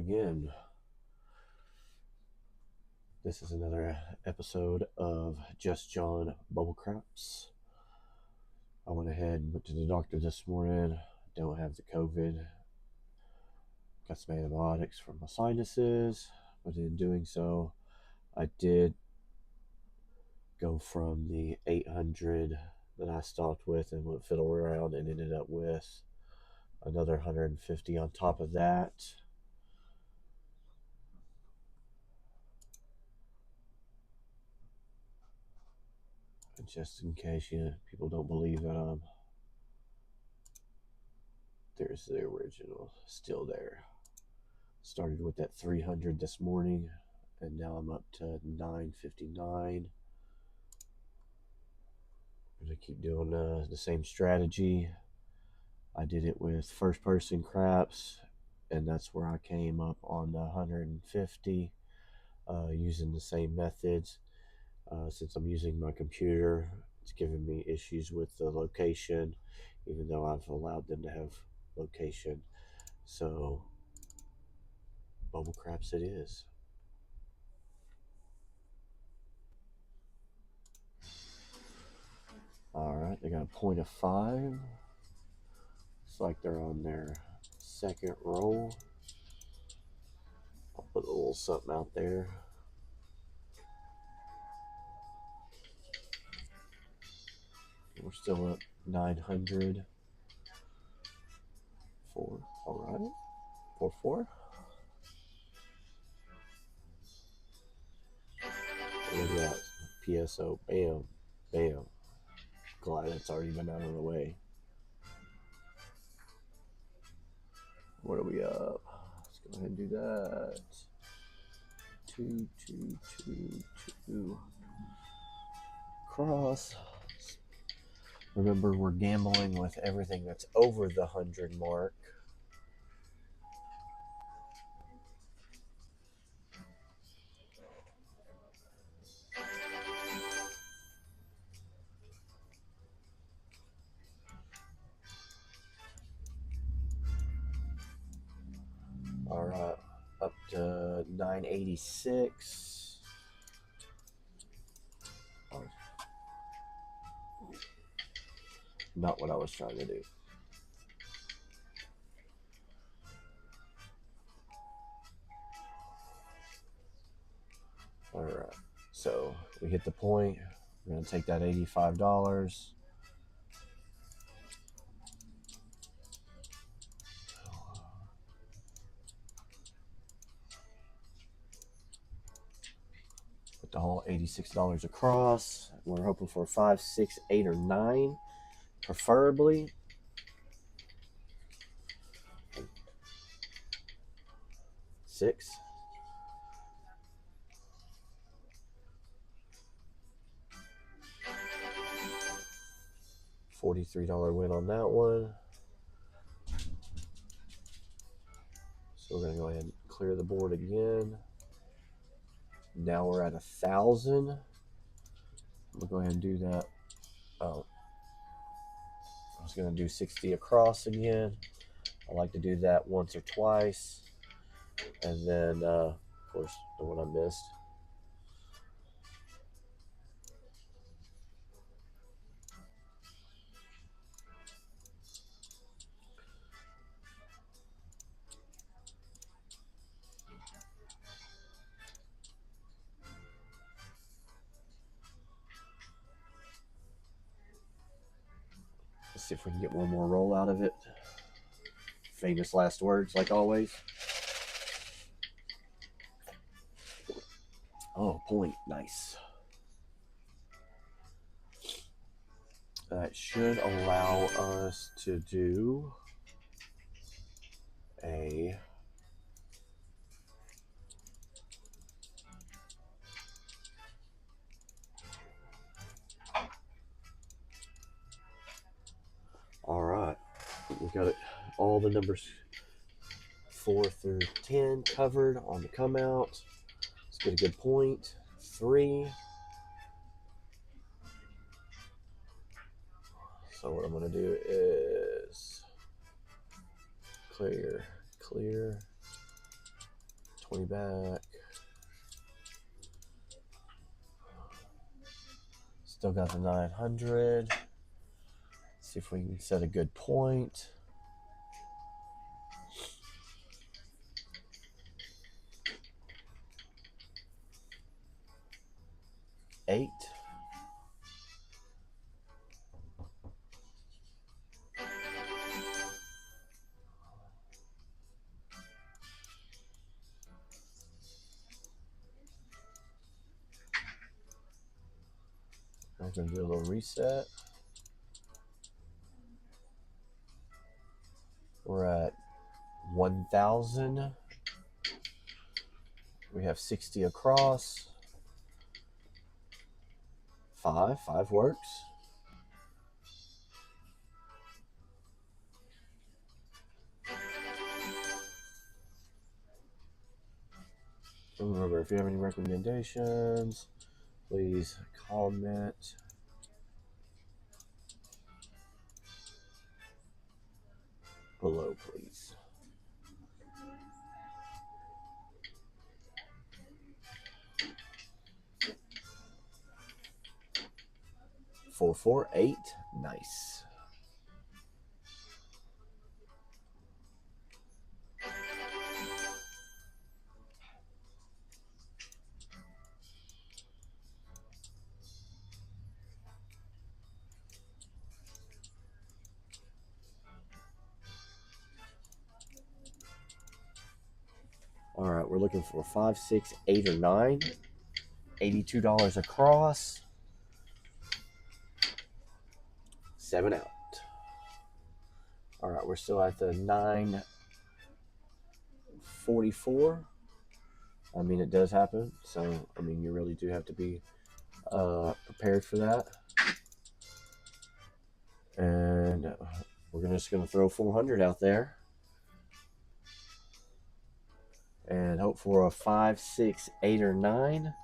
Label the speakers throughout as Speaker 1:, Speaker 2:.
Speaker 1: again. This is another episode of Just John Bubble Craps. I went ahead and went to the doctor this morning. Don't have the COVID. Got some antibiotics for my sinuses, but in doing so, I did go from the 800 that I stopped with and went fiddle around and ended up with another 150 on top of that. Just in case people don't believe that there's the original still there. Started with that 300 this morning, and now I'm up to 959. I'm gonna keep doing the same strategy. I did it with first person craps, and that's where I came up on the 150 using the same methods. Since I'm using my computer, it's giving me issues with the location, even though I've allowed them to have location. So, bubble craps it is. Alright, they got a point of 5. Looks like they're on their second roll. I'll put a little something out there. We're still up 900. 4. Alright. 4. Look at that. PSO. Bam. Bam. Glad it's already been out of the way. What are we up? Let's go ahead and do that. 2, 2, 2, 2. Cross. Remember, we're gambling with everything that's over the 100 mark. All right, up to 986. Oh, not what I was trying to do. All right, so we hit the point. We're going to take that $85. Put the whole $86 across. We're hoping for 5, 6, 8, or 9, preferably. Six. $43 win on that one. So we're going to go ahead and clear the board again. Now we're at 1,000. We'll go ahead and do that. Oh, I was going to do 60 across again. I like to do that once or twice. And then, of course, the one I missed. Let's see if we can get one more roll out of it. Famous last words, like always. Oh, point. Nice. That should allow us to do a all right. We got it. All the numbers 4 through 10 covered on the come out. Let's get a good point. 3. So what I'm going to do is clear, 20 back. Still got the 900. See if we can set a good point. Eight. I'm going to do a little reset. We're at 1,000. We have 60 across. 5 works. And remember, if you have any recommendations, please comment below, please. Four, 4, 8. Nice. All right, we're looking for 5, 6, 8, or 9. $82 across. 7 out. All right, we're still at the 944. I mean, it does happen. So, I mean, you really do have to be prepared for that. And we're just going to throw 400 out there. And hope for a 5, 6, 8, or 9.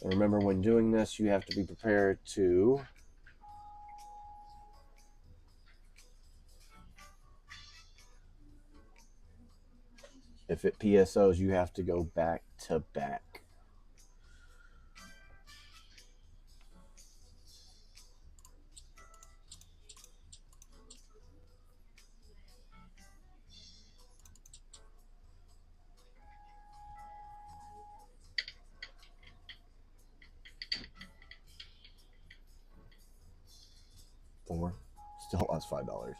Speaker 1: And remember, when doing this, you have to be prepared to if it PSOs, you have to go back to back. Four. Still lost $5.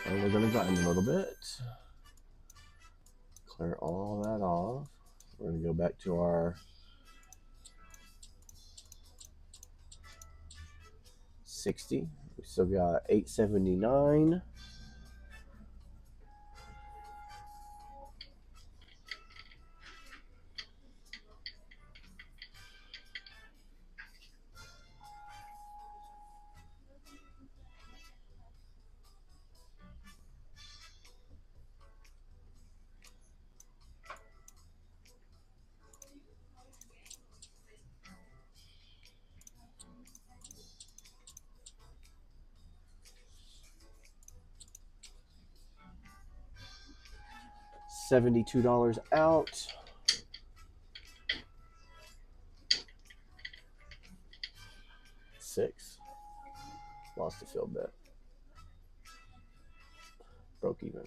Speaker 1: So we're going to grind a little bit. Clear all that off. We're going to go back to our 60. We still got 879. $72 out. Six. Lost a field bet. Broke even.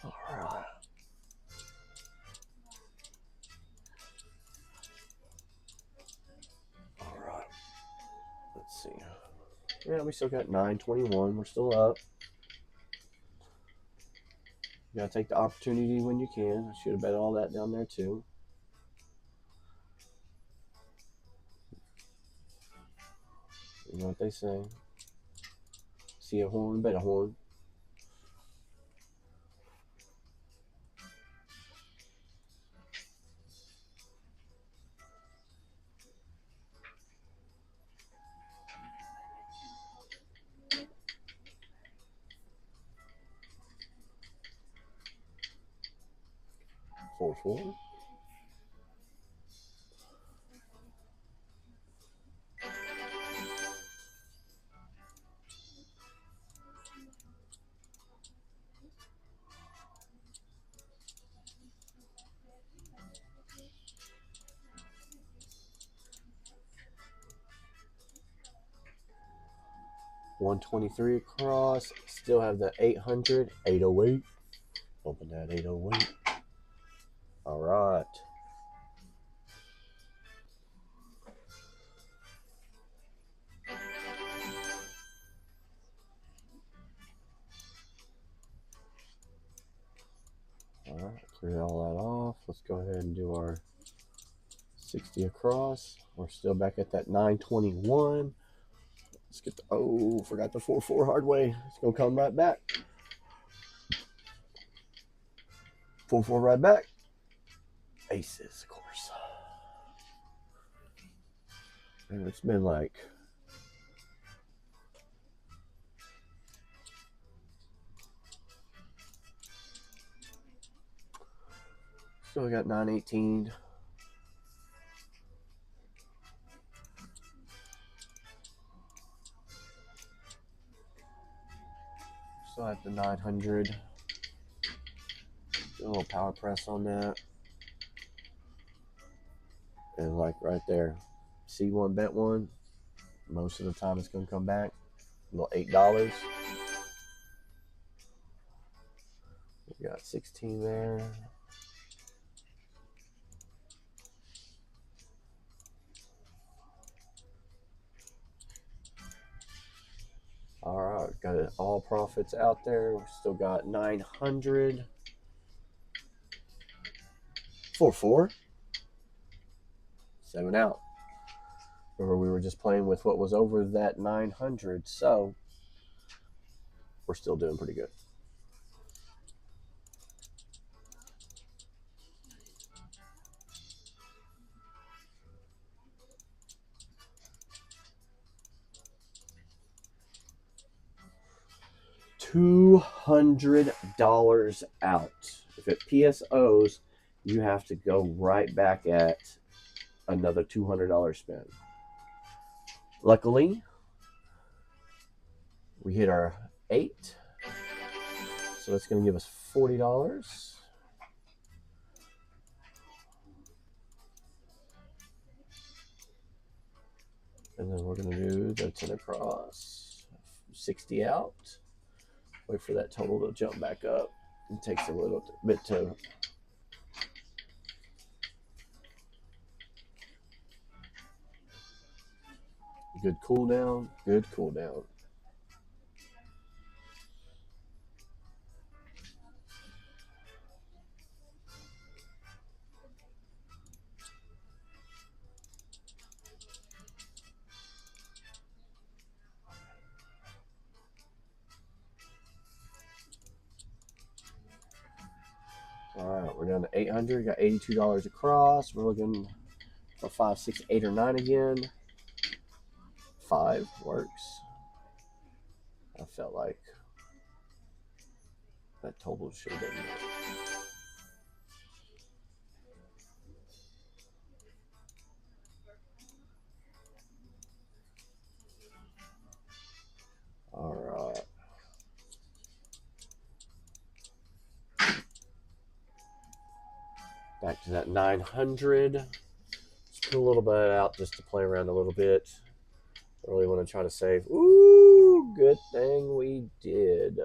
Speaker 1: All right. All right. Let's see. Yeah, we still got 921. We're still up. You gotta take the opportunity when you can. I should have bet all that down there too. You know what they say. See a horn, bet a horn. 4-4. $123 across. Still have the 800, 808. Open that 808. All right. All right, clear all that off. Let's go ahead and do our 60 across. We're still back at that 921. Let's get the, forgot the 4-4 hard way. It's going to come right back. 4-4 right back. Aces, of course. And it's been like still got 918. Still at the 900. Do a little power press on that. And like right there, C1 bet one. Most of the time it's going to come back. A little $8. We got 16 there. All right, got it all profits out there. We still got 900. 4-4. 7 out. Remember, we were just playing with what was over that 900, so we're still doing pretty good. $200 out. If it PSOs, you have to go right back at another $200 spend. Luckily, we hit our 8, so that's going to give us $40. And then we're going to do the 10 across, 60 out. Wait for that total to jump back up. It takes a little bit to good cool down, good cool down. All right, we're down to 800. Got $82 across. We're looking for 5, 6, 8, or 9 again. 5 works. I felt like that total should have been more. All right. Back to that 900. Let's put a little bit out just to play around a little bit. I really want to try to save. Ooh, good thing we did.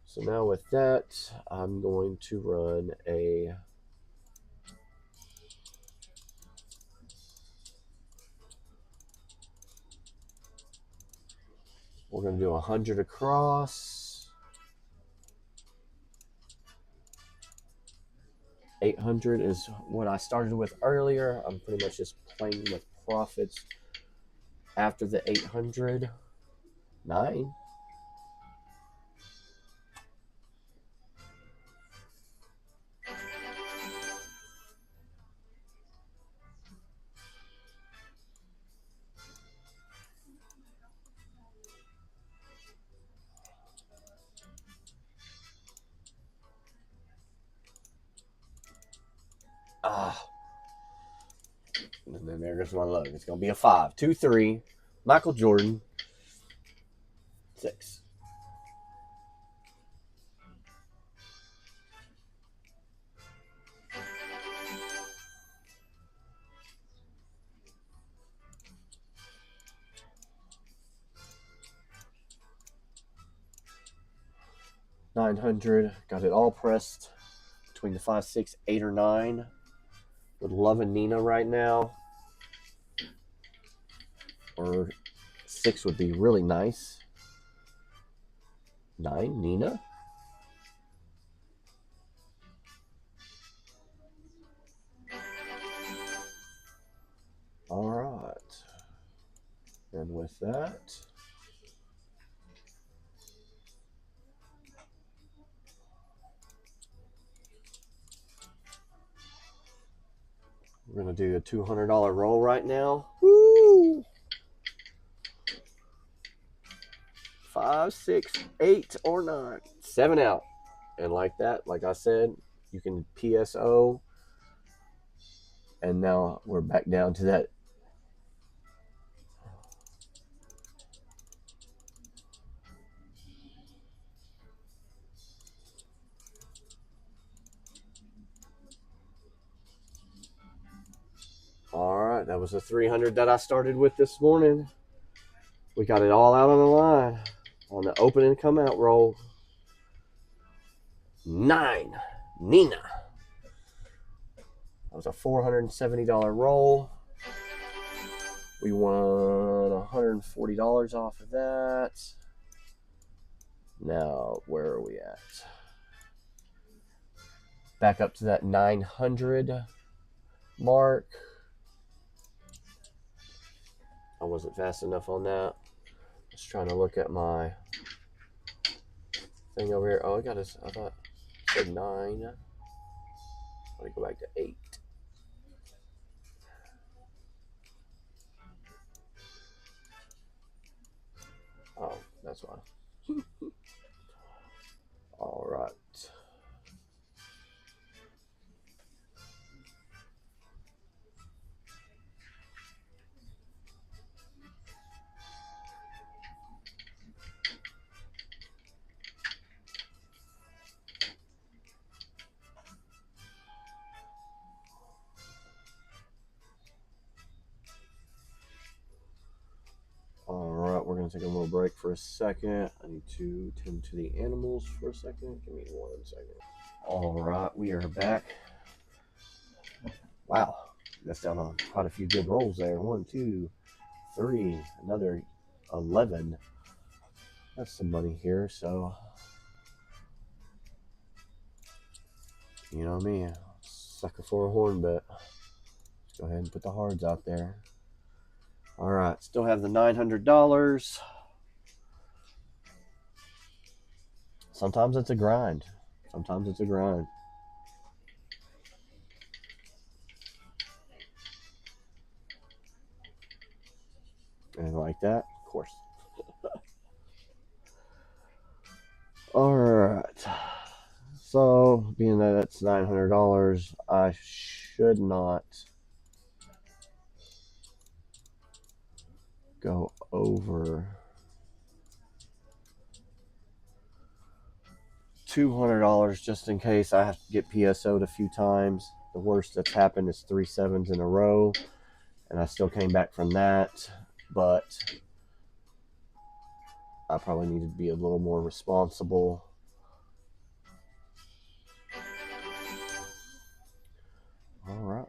Speaker 1: So now with that, I'm going to run a we're going to do 100 across. 800 is what I started with earlier. I'm pretty much just playing with profits after the 800. 9. Ah. And then there goes my luck. It's going to be a 5. 2, 3. Michael Jordan. 6. $900. Got it all pressed between the 5, 6, 8, or 9. Would love a Nina right now. Or 6 would be really nice. 9, Nina. All right. And with that, we're going to do a $200 roll right now. Woo! 5, 6, 8, or 9. 7 out. And like that, like I said, you can PSO. And now we're back down to that. All right, that was the 300 that I started with this morning. We got it all out on the line on the open and come out roll. 9, Nina. That was a $470 roll. We won $140 off of that. Now, where are we at? Back up to that 900 mark. I wasn't fast enough on that. Just trying to look at my thing over here. Oh, I thought it said 9. Let me go back to 8. Oh, that's why. All right. We're going to take a little break for a second. I need to tend to the animals for a second. Give me 1 second. All right, we are back. Wow, that's down on quite a few good rolls there. 1, 2, 3, another 11. That's some money here, so you know me, sucker for a horn bet. Let's go ahead and put the hards out there. All right, still have the $900. Sometimes it's a grind. Sometimes it's a grind. And like that, of course. All right. So, being that it's $900, I should not go over $200 just in case I have to get PSO'd a few times. The worst that's happened is 3 7s in a row, and I still came back from that, but I probably need to be a little more responsible. All right.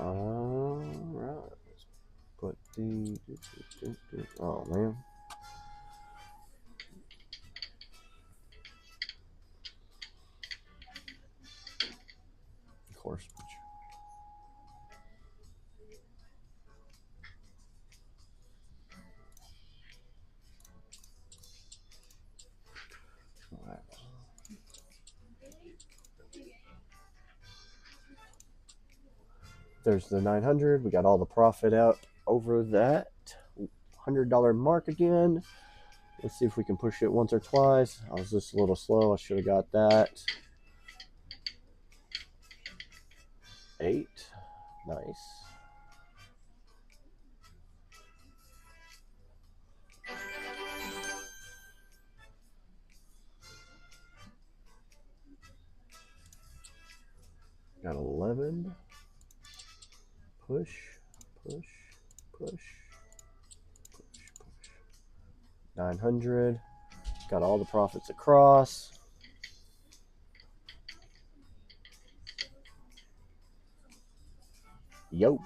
Speaker 1: All right. Let's put the. Oh, man. Of course. All right. There's the 900. We got all the profit out over that $100 mark again. Let's see if we can push it once or twice. I was just a little slow. I should have got that. 8. Nice. Got 11. Push, push, push, push, push. 900. Got all the profits across. Yo.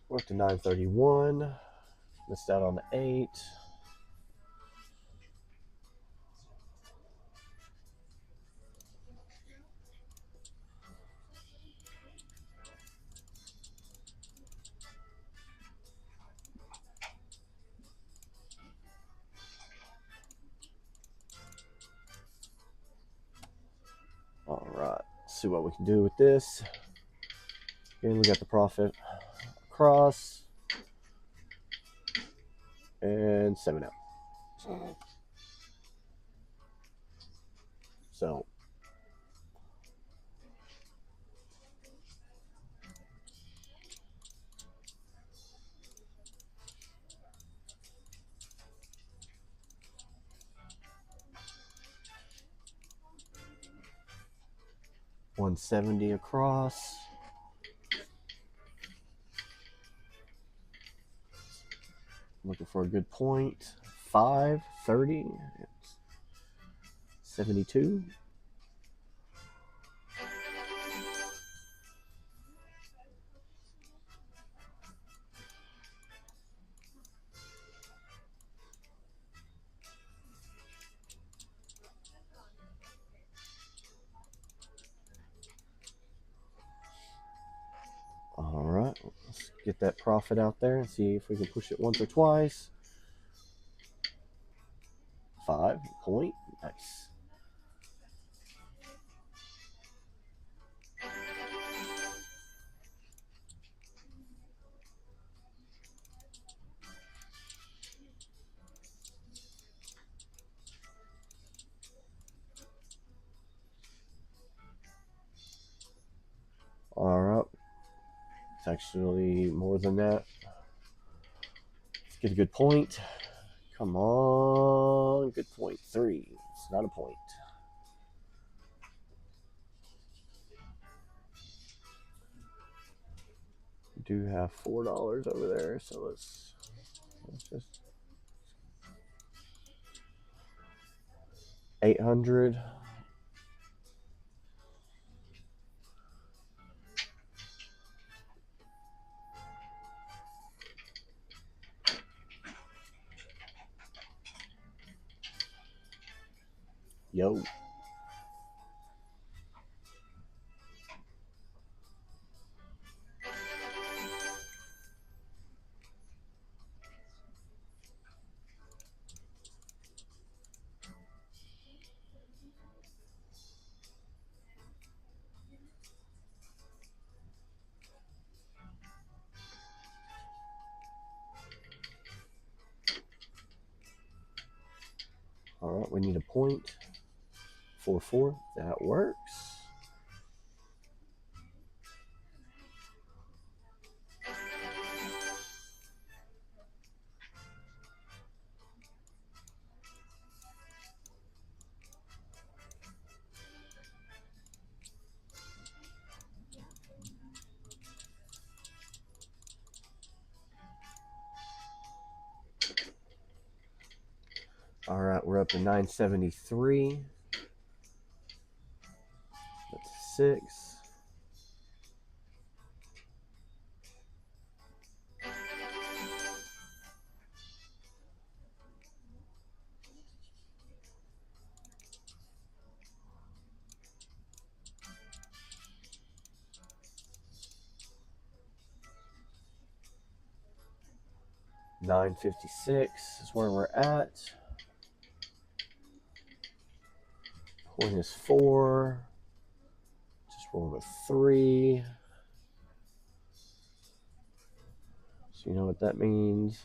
Speaker 1: We're up to 931. Missed out on the 8. All right, let's see what we can do with this. Again, we got the profit across and 7 out. So $170 across. Looking for a good point. 5, 30, 72. All right, let's get that profit out there and see if we can push it once or twice. 5 point. Nice. All right. It's actually more than that. Let's get a good point. Come on. Good point. 3. It's not a point. We do have $4 over there, so let's just 800. Yo. All right, we need a point. 4. That works. All right, we're up to 973. That's 6. 956 is where we're at. Point is 4. Just roll a 3. So you know what that means.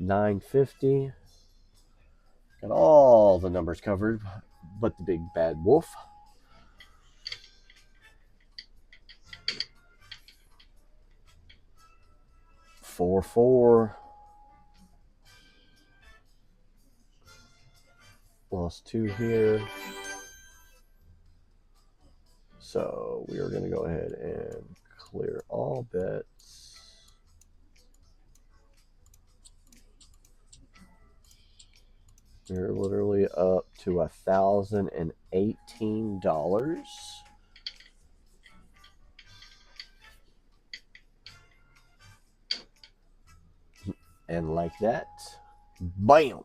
Speaker 1: $9.50. Got all the numbers covered, but the big bad wolf. $4.4. Lost 2 here. So we are going to go ahead and clear all bets. We're literally up to $1,018. And like that, bam!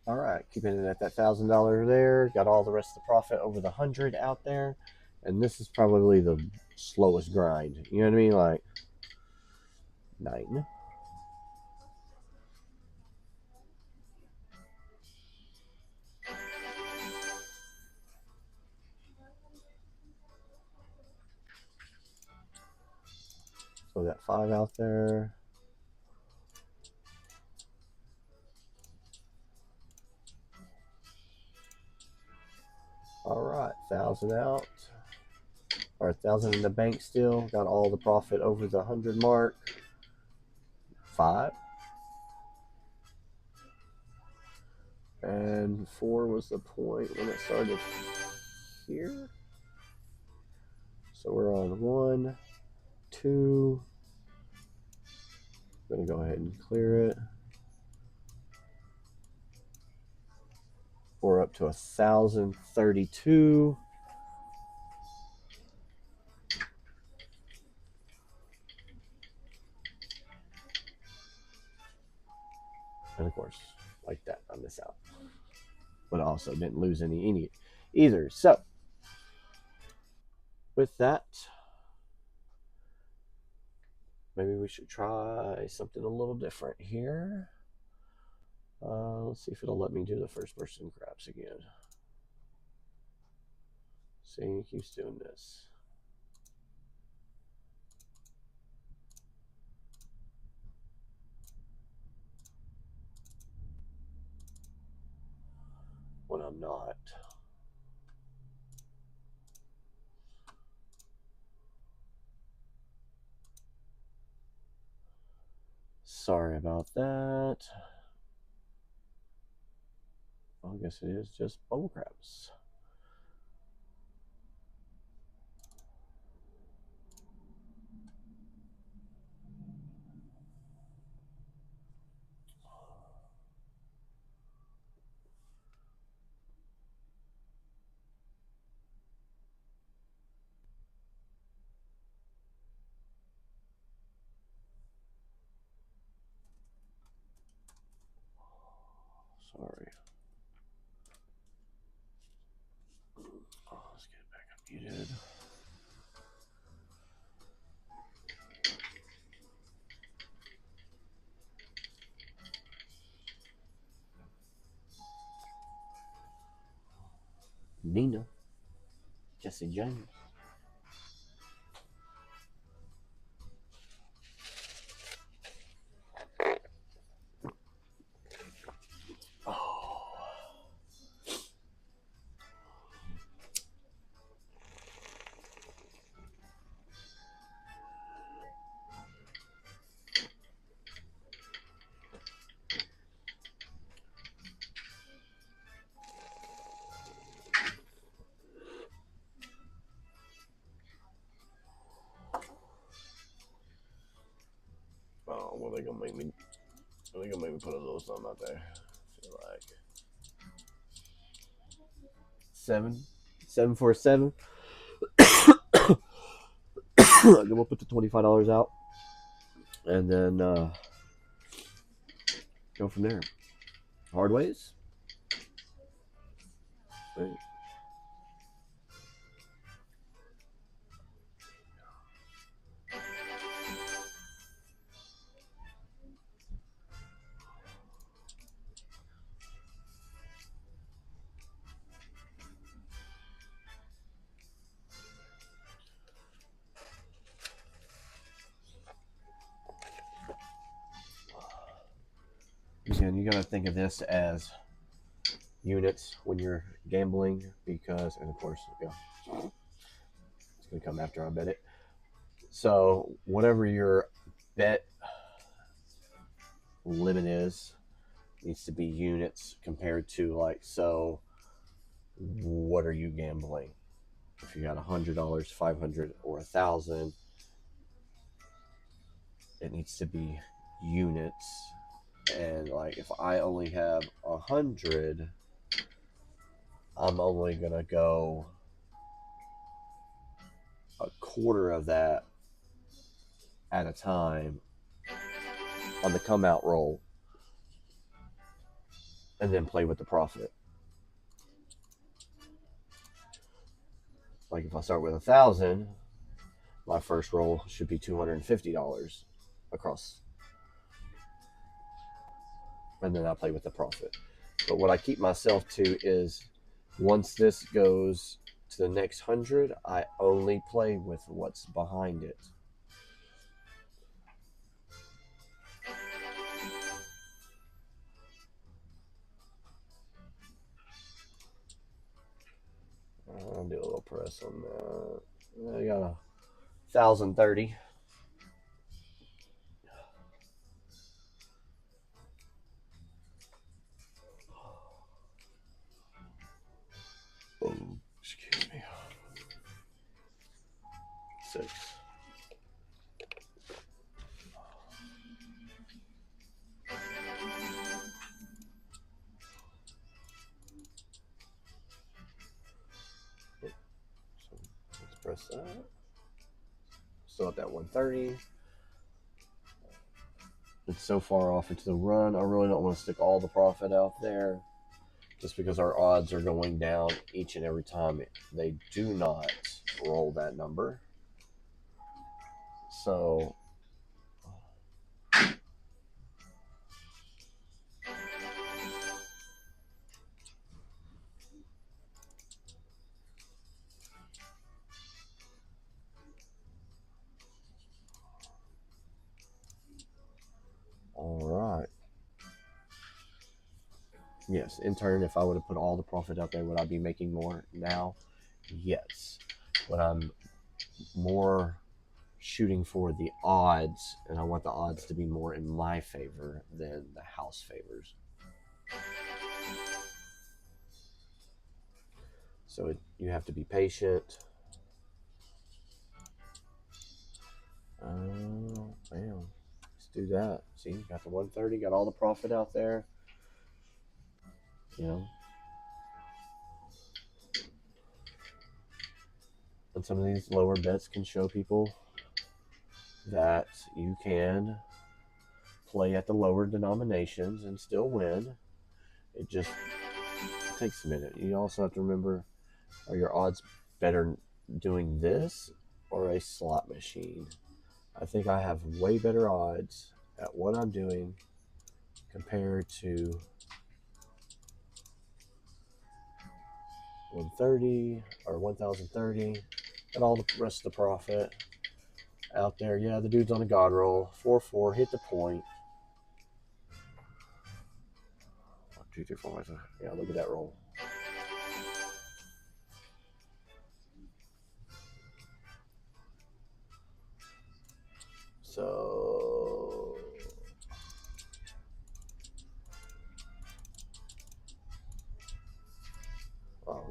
Speaker 1: All right, keeping it at that $1,000 there. Got all the rest of the profit over the 100 out there, and this is probably the slowest grind. You know what I mean? Like 9. So we got 5 out there. All right, 1,000 out, or 1,000 in the bank still. Got all the profit over the 100 mark. 5. And 4 was the point when it started here. So we're on 1, 2. I'm going to go ahead and clear it. We're up to 1,032. And of course, like that, I miss out. But also didn't lose any either. So, with that, maybe we should try something a little different here. Let's see if it'll let me do the first person craps again. See, it keeps doing this. When I'm not. Sorry about that. I guess it is just bubble craps. Sorry. Let's get back unmuted. Nina. Jesse James. gonna make me put a little something out there. I feel like 747. Then we'll put the $25 out, and then go from there. Hard ways. Right. Again, you gotta think of this as units when you're gambling, because, and of course, yeah, it's gonna come after I bet it. So whatever your bet limit is, needs to be units compared to, like, so what are you gambling? If you got $100, 500, or 1,000, it needs to be units. And like, if I only have 100, I'm only gonna go a quarter of that at a time on the come out roll, and then play with the profit. Like, if I start with 1,000, my first roll should be $250 across, and then I play with the profit. But what I keep myself to is, once this goes to the next 100, I only play with what's behind it. I'll do a little press on that. I got 1,030. Oh, excuse me. 6. So let's press that. Still at that 130. It's so far off into the run. I really don't want to stick all the profit out there, just because our odds are going down each and every time they do not roll that number. So all right. Yes, in turn, if I would have put all the profit out there, would I be making more now? Yes. But I'm more shooting for the odds, and I want the odds to be more in my favor than the house favors. So you have to be patient. Oh, man. Let's do that. See, got the 130, got all the profit out there. You know. And some of these lower bets can show people that you can play at the lower denominations and still win. It just takes a minute. You also have to remember, are your odds better doing this or a slot machine? I think I have way better odds at what I'm doing compared to 130 or 1,030 and all the rest of the profit out there. Yeah, the dude's on a god roll. 4-4, hit the point. 1, 2, 3, 4, 5, 6. Yeah, look at that roll. So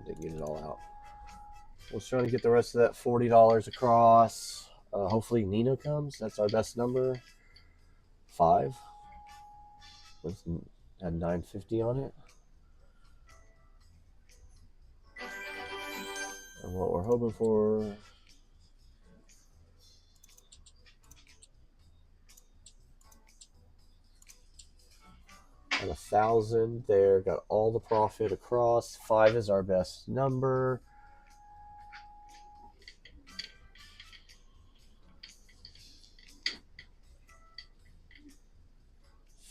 Speaker 1: didn't get it all out. We're trying to get the rest of that $40 across. Hopefully Nina comes. That's our best number. 5. Had 950 on it. And what we're hoping for, at 1,000 there, got all the profit across. 5 is our best number.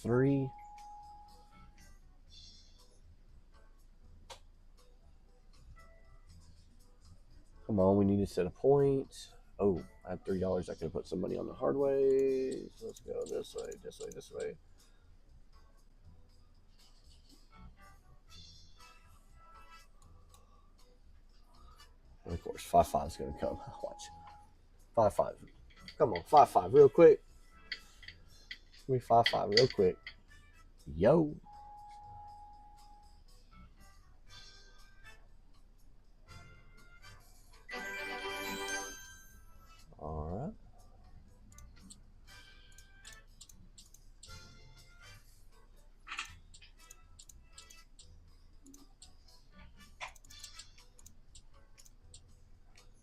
Speaker 1: Three. Come on, we need to set a point. Oh, I have $3. I can put some money on the hard way. So let's go this way, this way, this way. And of course, 5-5 is going to come. Watch. 5-5. Come on, 5-5 real quick. Give me 5-5 real quick. Yo. All right.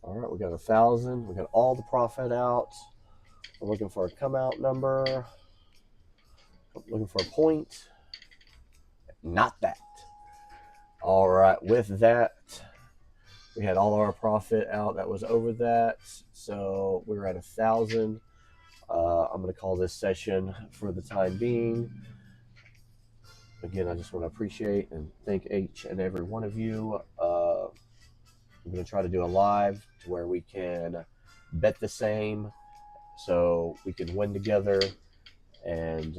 Speaker 1: All right, we got 1,000. We got all the profit out. I'm looking for a come out number. I'm looking for a point. Not that. All right, with that, we had all our profit out. That was over that. So we were at 1,000. I'm going to call this session for the time being. Again, I just want to appreciate and thank each and every one of you. I'm going to try to do a live to where we can bet the same so we can win together, and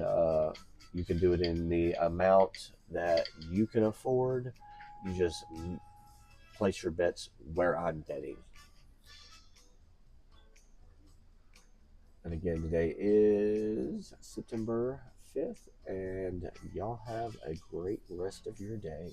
Speaker 1: you can do it in the amount that you can afford. You just place your bets where I'm betting. And again, today is September 5th, and y'all have a great rest of your day.